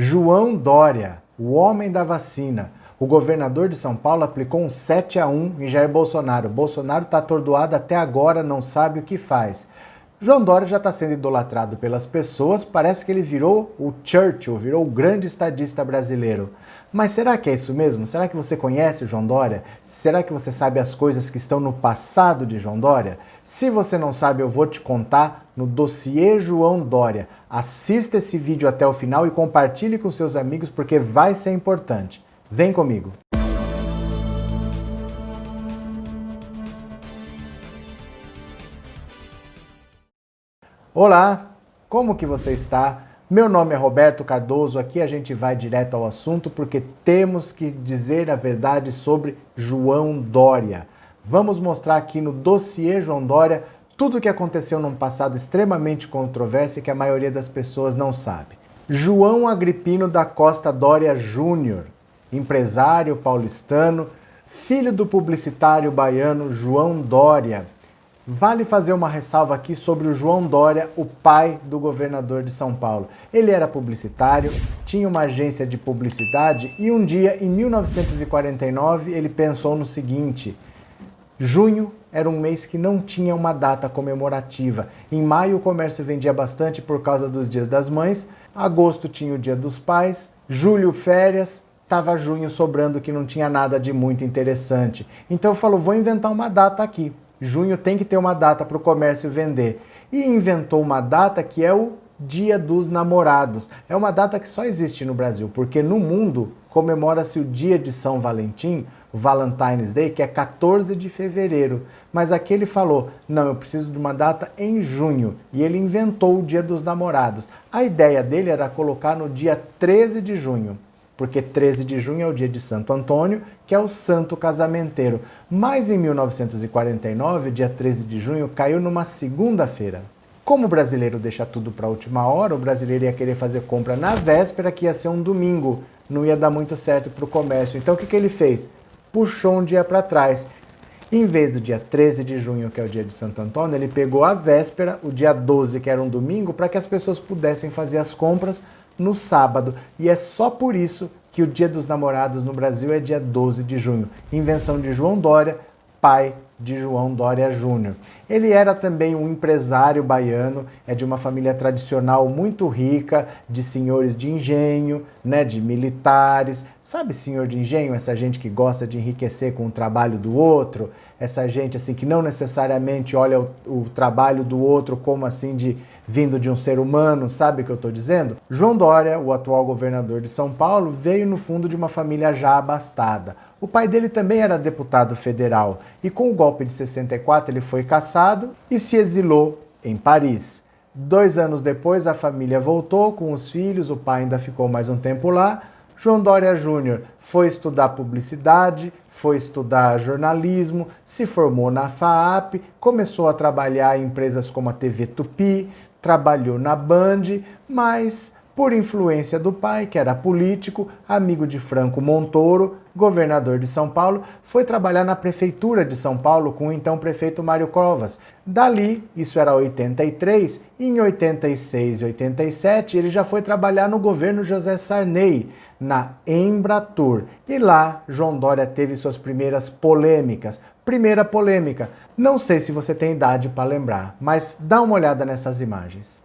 João Dória, o homem da vacina. O governador de São Paulo aplicou um 7-1 em Jair Bolsonaro. Bolsonaro está atordoado até agora, não sabe o que faz. João Dória já está sendo idolatrado pelas pessoas, parece que ele virou o Churchill, virou o grande estadista brasileiro. Mas será que é isso mesmo? Será que você conhece o João Dória? Será que você sabe as coisas que estão no passado de João Dória? Se você não sabe, eu vou te contar no Dossiê João Dória. Assista esse vídeo até o final e compartilhe com seus amigos porque vai ser importante. Vem comigo! Olá, como que você está? Meu nome é Roberto Cardoso, aqui a gente vai direto ao assunto porque temos que dizer a verdade sobre João Dória. Vamos mostrar aqui no Dossiê João Dória tudo o que aconteceu num passado extremamente controverso e que a maioria das pessoas não sabe. João Agripino da Costa Dória Júnior, empresário paulistano, filho do publicitário baiano João Dória. Vale fazer uma ressalva aqui sobre o João Dória, o pai do governador de São Paulo. Ele era publicitário, tinha uma agência de publicidade e um dia, em 1949, ele pensou no seguinte: junho era um mês que não tinha uma data comemorativa. Em maio o comércio vendia bastante por causa dos dias das mães, agosto tinha o dia dos pais, julho férias, estava junho sobrando que não tinha nada de muito interessante. Então falou, vou inventar uma data aqui. Junho tem que ter uma data para o comércio vender. E inventou uma data que é o Dia dos Namorados. É uma data que só existe no Brasil, porque no mundo comemora-se o dia de São Valentim, o Valentine's Day, que é 14 de fevereiro. Mas aqui ele falou, não, eu preciso de uma data em junho. E ele inventou o Dia dos Namorados. A ideia dele era colocar no dia 13 de junho. Porque 13 de junho é o dia de Santo Antônio, que é o santo casamenteiro. Mas em 1949, dia 13 de junho, caiu numa segunda-feira. Como o brasileiro deixa tudo para a última hora, o brasileiro ia querer fazer compra na véspera, que ia ser um domingo. Não ia dar muito certo para o comércio. Então o que ele fez? Puxou um dia para trás. Em vez do dia 13 de junho, que é o dia de Santo Antônio, ele pegou a véspera, o dia 12, que era um domingo, para que as pessoas pudessem fazer as compras no sábado. E é só por isso que o Dia dos Namorados no Brasil é dia 12 de junho. Invenção de João Dória, pai de João Dória Júnior. Ele era também um empresário baiano, é de uma família tradicional muito rica, de senhores de engenho, né, de militares. Sabe senhor de engenho? Essa gente que gosta de enriquecer com o trabalho do outro, essa gente assim que não necessariamente olha o trabalho do outro como assim de vindo de um ser humano, sabe o que eu estou dizendo? João Dória, o atual governador de São Paulo, veio no fundo de uma família já abastada. O pai dele também era deputado federal e com o golpe de 64 ele foi cassado e se exilou em Paris. 2 anos depois a família voltou com os filhos, o pai ainda ficou mais um tempo lá. João Dória Júnior foi estudar publicidade, foi estudar jornalismo, se formou na FAAP, começou a trabalhar em empresas como a TV Tupi, trabalhou na Band, mas por influência do pai, que era político, amigo de Franco Montoro, governador de São Paulo, foi trabalhar na prefeitura de São Paulo com o então prefeito Mário Covas. Dali, isso era 83, e em 86 e 87 ele já foi trabalhar no governo José Sarney, na Embratur. E lá, João Dória teve suas primeiras polêmicas. Primeira polêmica, não sei se você tem idade para lembrar, mas dá uma olhada nessas imagens.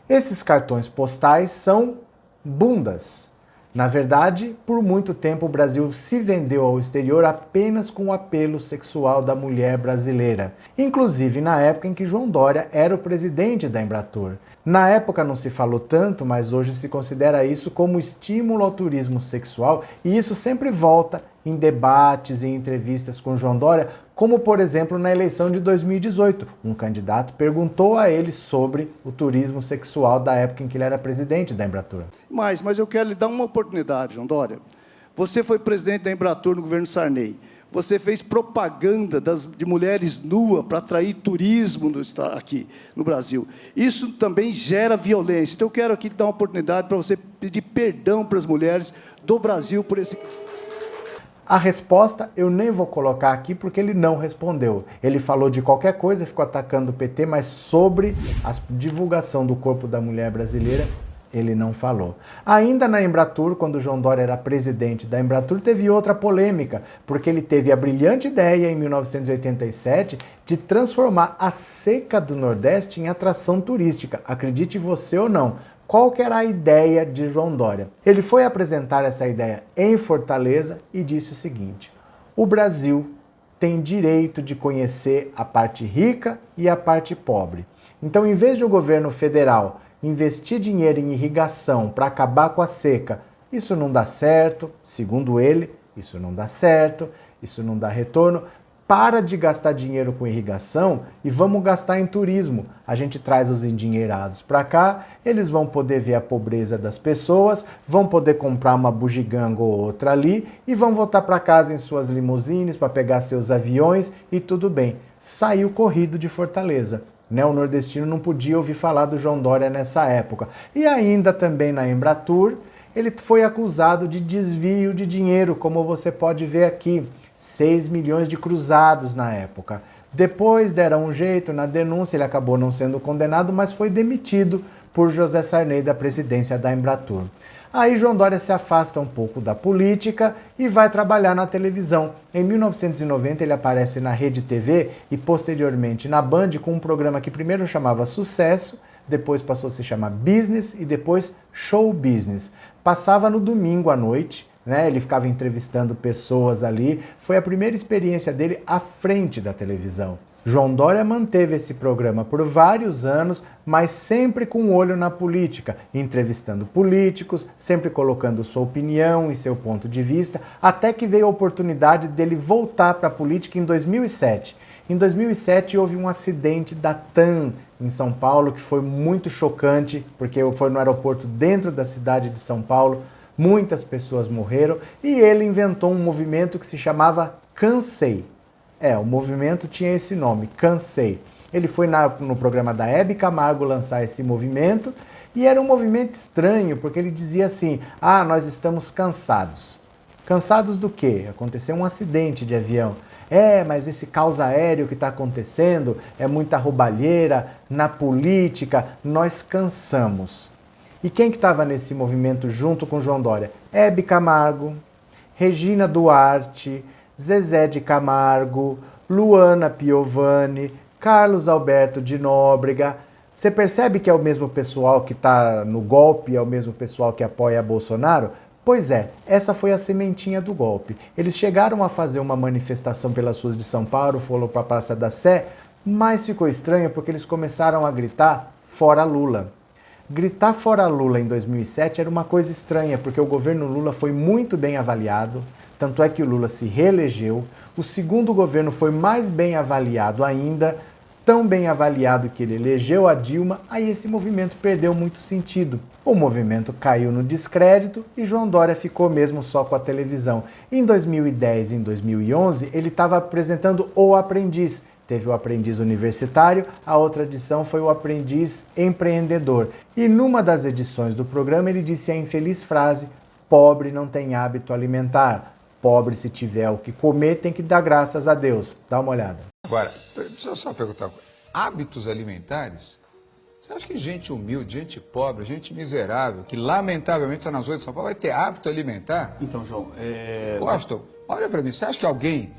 Esses cartões postais são bundas. Na verdade, por muito tempo o Brasil se vendeu ao exterior apenas com o apelo sexual da mulher brasileira, inclusive na época em que João Dória era o presidente da Embratur. Na época não se falou tanto, mas hoje se considera isso como estímulo ao turismo sexual e isso sempre volta em debates e entrevistas com João Dória, como por exemplo na eleição de 2018. Um candidato perguntou a ele sobre o turismo sexual da época em que ele era presidente da Embratur. Mas eu quero lhe dar uma oportunidade, João Dória. Você foi presidente da Embratur no governo Sarney. Você fez propaganda de mulheres nuas para atrair turismo aqui no Brasil. Isso também gera violência. Então eu quero aqui dar uma oportunidade para você pedir perdão para as mulheres do Brasil por esse... A resposta eu nem vou colocar aqui porque ele não respondeu. Ele falou de qualquer coisa, ficou atacando o PT, mas sobre a divulgação do corpo da mulher brasileira, Ele não falou. Ainda na Embratur, quando o João Dória era presidente da Embratur, teve outra polêmica, porque ele teve a brilhante ideia, em 1987, de transformar a Seca do Nordeste em atração turística. Acredite você ou não. Qual que era a ideia de João Dória? Ele foi apresentar essa ideia em Fortaleza e disse o seguinte: o Brasil tem direito de conhecer a parte rica e a parte pobre. Então, em vez de o governo federal investir dinheiro em irrigação para acabar com a seca, isso não dá certo, segundo ele, isso não dá certo, isso não dá retorno. Para de gastar dinheiro com irrigação e vamos gastar em turismo. A gente traz os endinheirados para cá, eles vão poder ver a pobreza das pessoas, vão poder comprar uma bugiganga ou outra ali e vão voltar para casa em suas limusines para pegar seus aviões e tudo bem. Saiu corrido de Fortaleza. O nordestino não podia ouvir falar do João Dória nessa época. E ainda também na Embratur, ele foi acusado de desvio de dinheiro, como você pode ver aqui. 6 milhões de cruzados na época. Depois deram um jeito na denúncia, ele acabou não sendo condenado, mas foi demitido por José Sarney da presidência da Embratur. Aí João Dória se afasta um pouco da política e vai trabalhar na televisão. Em 1990 ele aparece na Rede TV e posteriormente na Band com um programa que primeiro chamava Sucesso, depois passou a se chamar Business e depois Show Business. Passava no domingo à noite, ele ficava entrevistando pessoas ali. Foi a primeira experiência dele à frente da televisão. João Dória manteve esse programa por vários anos, mas sempre com um olho na política, entrevistando políticos, sempre colocando sua opinião e seu ponto de vista, até que veio a oportunidade dele voltar para a política em 2007. Em 2007 houve um acidente da TAM em São Paulo que foi muito chocante, porque foi no aeroporto dentro da cidade de São Paulo. Muitas pessoas morreram e ele inventou um movimento que se chamava Cansei. O movimento tinha esse nome, Cansei. Ele foi no programa da Hebe Camargo lançar esse movimento e era um movimento estranho, porque ele dizia assim: nós estamos cansados. Cansados do quê? Aconteceu um acidente de avião. Mas esse caos aéreo que está acontecendo é muita roubalheira, na política, nós cansamos. E quem que estava nesse movimento junto com João Dória? Hebe Camargo, Regina Duarte, Zezé de Camargo, Luana Piovani, Carlos Alberto de Nóbrega. Você percebe que é o mesmo pessoal que está no golpe, é o mesmo pessoal que apoia Bolsonaro? Pois é, essa foi a sementinha do golpe. Eles chegaram a fazer uma manifestação pelas ruas de São Paulo, foram para a Praça da Sé, mas ficou estranho porque eles começaram a gritar "Fora Lula". Gritar "Fora Lula" em 2007 era uma coisa estranha, porque o governo Lula foi muito bem avaliado, tanto é que o Lula se reelegeu. O segundo governo foi mais bem avaliado ainda, tão bem avaliado que ele elegeu a Dilma. Aí esse movimento perdeu muito sentido. O movimento caiu no descrédito e João Dória ficou mesmo só com a televisão. Em 2010 e em 2011, ele estava apresentando O Aprendiz. Teve o Aprendiz Universitário, a outra edição foi o Aprendiz Empreendedor. E numa das edições do programa ele disse a infeliz frase: pobre não tem hábito alimentar. Pobre, se tiver o que comer, tem que dar graças a Deus. Dá uma olhada. Agora, deixa eu só perguntar uma coisa. Hábitos alimentares? Você acha que gente humilde, gente pobre, gente miserável, que lamentavelmente está nas ruas de São Paulo, vai ter hábito alimentar? Então, João, Washington, olha para mim, você acha que alguém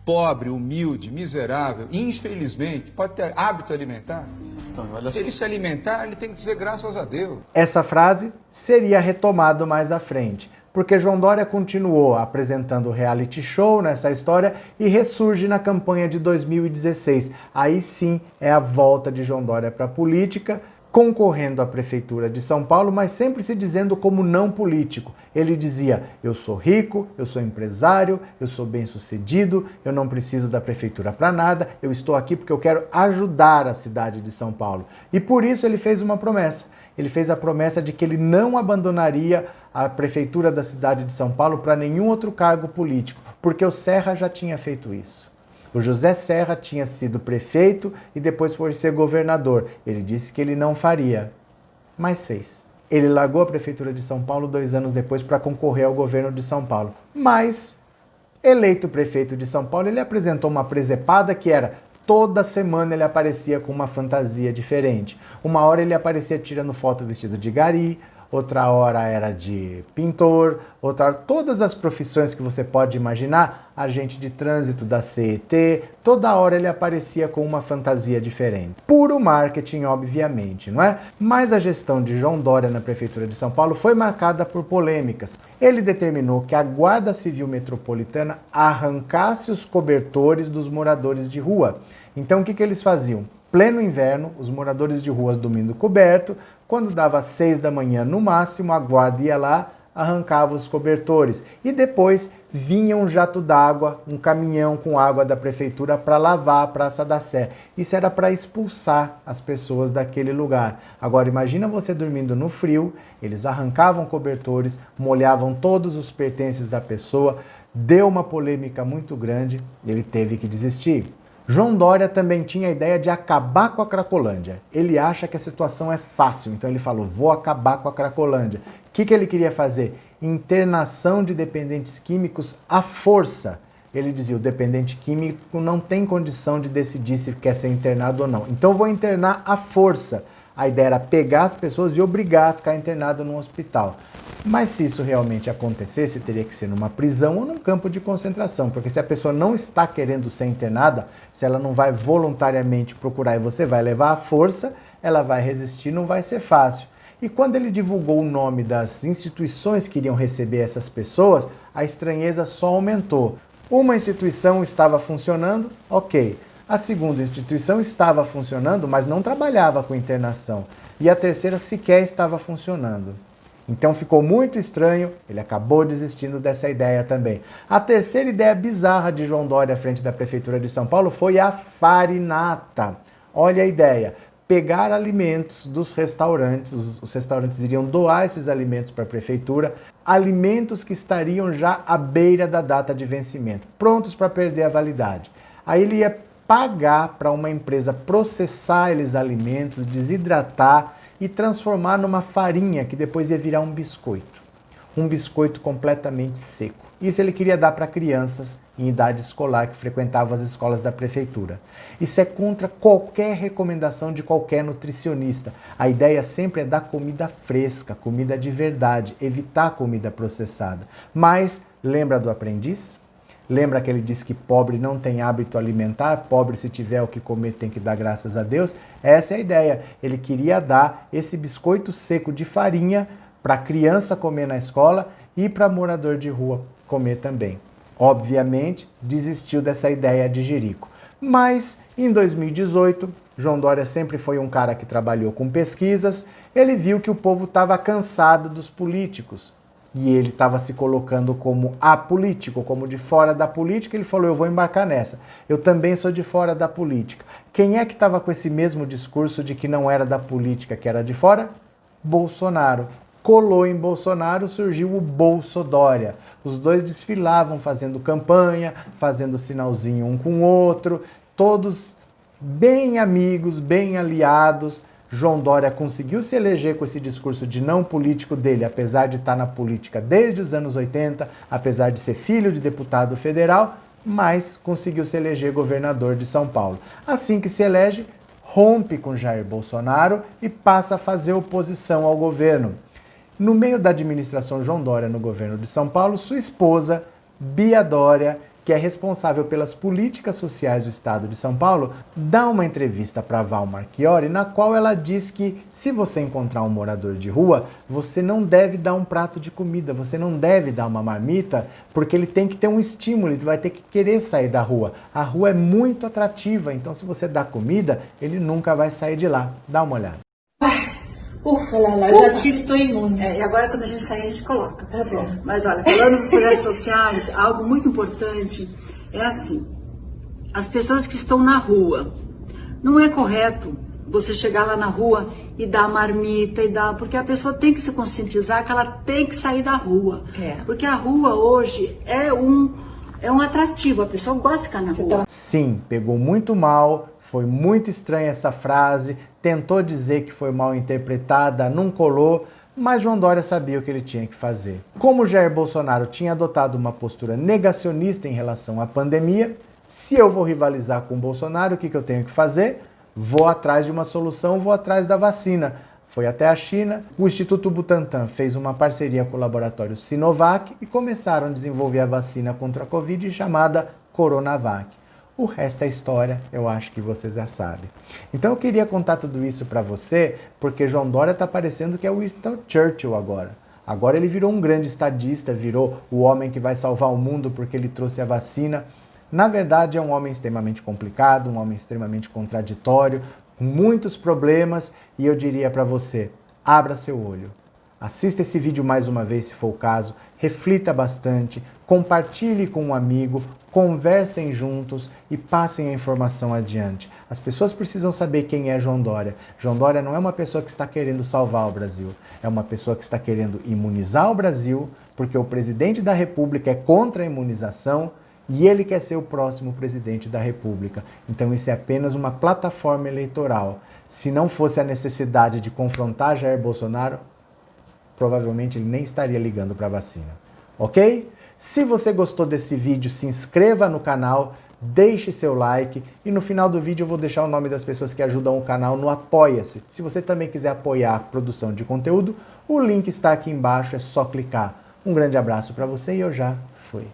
pobre, humilde, miserável, infelizmente, pode ter hábito alimentar? Então, olha se ele se alimentar, ele tem que dizer graças a Deus. Essa frase seria retomada mais à frente, porque João Dória continuou apresentando o reality show nessa história e ressurge na campanha de 2016. Aí sim é a volta de João Dória para a política, concorrendo à Prefeitura de São Paulo, mas sempre se dizendo como não político. Ele dizia: eu sou rico, eu sou empresário, eu sou bem-sucedido, eu não preciso da Prefeitura para nada, eu estou aqui porque eu quero ajudar a cidade de São Paulo. E por isso ele fez uma promessa. Ele fez a promessa de que ele não abandonaria a Prefeitura da cidade de São Paulo para nenhum outro cargo político, porque o Serra já tinha feito isso. O José Serra tinha sido prefeito e depois foi ser governador. Ele disse que ele não faria, mas fez. Ele largou a Prefeitura de São Paulo 2 anos depois para concorrer ao governo de São Paulo. Mas, eleito prefeito de São Paulo, ele apresentou uma presepada que era: toda semana ele aparecia com uma fantasia diferente. Uma hora ele aparecia tirando foto vestido de gari, outra hora era de pintor, outra hora, todas as profissões que você pode imaginar, agente de trânsito da CET, toda hora ele aparecia com uma fantasia diferente. Puro marketing, obviamente, não é? Mas a gestão de João Dória na Prefeitura de São Paulo foi marcada por polêmicas. Ele determinou que a Guarda Civil Metropolitana arrancasse os cobertores dos moradores de rua. Então o que eles faziam? Pleno inverno, os moradores de ruas dormindo coberto, quando dava 6 da manhã no máximo, a guarda ia lá, arrancava os cobertores e depois vinha um jato d'água, um caminhão com água da prefeitura para lavar a Praça da Sé. Isso era para expulsar as pessoas daquele lugar. Agora imagina você dormindo no frio, eles arrancavam cobertores, molhavam todos os pertences da pessoa, deu uma polêmica muito grande, ele teve que desistir. João Dória também tinha a ideia de acabar com a Cracolândia. Ele acha que a situação é fácil, então ele falou, vou acabar com a Cracolândia. O que ele queria fazer? Internação de dependentes químicos à força. Ele dizia, o dependente químico não tem condição de decidir se quer ser internado ou não. Então vou internar à força. A ideia era pegar as pessoas e obrigar a ficar internado num hospital. Mas se isso realmente acontecesse, teria que ser numa prisão ou num campo de concentração, porque se a pessoa não está querendo ser internada, se ela não vai voluntariamente procurar e você vai levar à força, ela vai resistir, não vai ser fácil. E quando ele divulgou o nome das instituições que iriam receber essas pessoas, a estranheza só aumentou. Uma instituição estava funcionando, ok. A segunda instituição estava funcionando, mas não trabalhava com internação. E a terceira sequer estava funcionando. Então ficou muito estranho, ele acabou desistindo dessa ideia também. A terceira ideia bizarra de João Dória à frente da Prefeitura de São Paulo foi a farinata. Olha a ideia, pegar alimentos dos restaurantes, os restaurantes iriam doar esses alimentos para a Prefeitura, alimentos que estariam já à beira da data de vencimento, prontos para perder a validade. Aí ele ia pagar para uma empresa processar esses alimentos, desidratar e transformar numa farinha que depois ia virar um biscoito completamente seco. Isso ele queria dar para crianças em idade escolar que frequentavam as escolas da prefeitura. Isso é contra qualquer recomendação de qualquer nutricionista. A ideia sempre é dar comida fresca, comida de verdade, evitar comida processada. Mas lembra do aprendiz? Lembra que ele disse que pobre não tem hábito alimentar, pobre se tiver o que comer tem que dar graças a Deus? Essa é a ideia. Ele queria dar esse biscoito seco de farinha para criança comer na escola e para morador de rua comer também. Obviamente, desistiu dessa ideia de jirico. Mas, em 2018, João Dória sempre foi um cara que trabalhou com pesquisas, ele viu que o povo estava cansado dos políticos. E ele estava se colocando como apolítico, como de fora da política, ele falou, eu vou embarcar nessa. Eu também sou de fora da política. Quem é que estava com esse mesmo discurso de que não era da política, que era de fora? Bolsonaro. Colou em Bolsonaro, surgiu o Bolsodória. Os dois desfilavam fazendo campanha, fazendo sinalzinho um com o outro, todos bem amigos, bem aliados. João Dória conseguiu se eleger com esse discurso de não político dele, apesar de estar na política desde os anos 80, apesar de ser filho de deputado federal, mas conseguiu se eleger governador de São Paulo. Assim que se elege, rompe com Jair Bolsonaro e passa a fazer oposição ao governo. No meio da administração João Dória no governo de São Paulo, sua esposa, Bia Dória, que é responsável pelas políticas sociais do estado de São Paulo, dá uma entrevista para Val Marchiori, na qual ela diz que se você encontrar um morador de rua, você não deve dar um prato de comida, você não deve dar uma marmita, porque ele tem que ter um estímulo, ele vai ter que querer sair da rua. A rua é muito atrativa, então se você dá comida, ele nunca vai sair de lá. Dá uma olhada. Ufa, Lala, eu já tive, tô imune. E agora quando a gente sair, a gente coloca. Tá bom. Mas olha, falando dos projetos sociais, algo muito importante é assim, as pessoas que estão na rua, não é correto você chegar lá na rua e dar marmita, porque a pessoa tem que se conscientizar que ela tem que sair da rua. Porque a rua hoje é um atrativo, a pessoa gosta de ficar na rua. Sim, pegou muito mal, foi muito estranha essa frase, tentou dizer que foi mal interpretada, não colou, mas João Dória sabia o que ele tinha que fazer. Como Jair Bolsonaro tinha adotado uma postura negacionista em relação à pandemia, se eu vou rivalizar com o Bolsonaro, o que eu tenho que fazer? Vou atrás de uma solução, vou atrás da vacina. foi até a China. O Instituto Butantan fez uma parceria com o laboratório Sinovac e começaram a desenvolver a vacina contra a Covid chamada Coronavac. O resto é história, eu acho que vocês já sabem. Então eu queria contar tudo isso para você, porque João Dória está parecendo que é o Winston Churchill agora. Agora ele virou um grande estadista, virou o homem que vai salvar o mundo porque ele trouxe a vacina. Na verdade, é um homem extremamente complicado, um homem extremamente contraditório, com muitos problemas, e eu diria para você, abra seu olho. Assista esse vídeo mais uma vez, se for o caso, reflita bastante, compartilhe com um amigo, conversem juntos e passem a informação adiante. As pessoas precisam saber quem é João Dória. João Dória não é uma pessoa que está querendo salvar o Brasil, é uma pessoa que está querendo imunizar o Brasil, porque o presidente da República é contra a imunização e ele quer ser o próximo presidente da República. Então isso é apenas uma plataforma eleitoral. Se não fosse a necessidade de confrontar Jair Bolsonaro, provavelmente ele nem estaria ligando para a vacina. Ok? Se você gostou desse vídeo, se inscreva no canal, deixe seu like e no final do vídeo eu vou deixar o nome das pessoas que ajudam o canal no Apoia-se. Se você também quiser apoiar a produção de conteúdo, o link está aqui embaixo, é só clicar. Um grande abraço para você e eu já fui.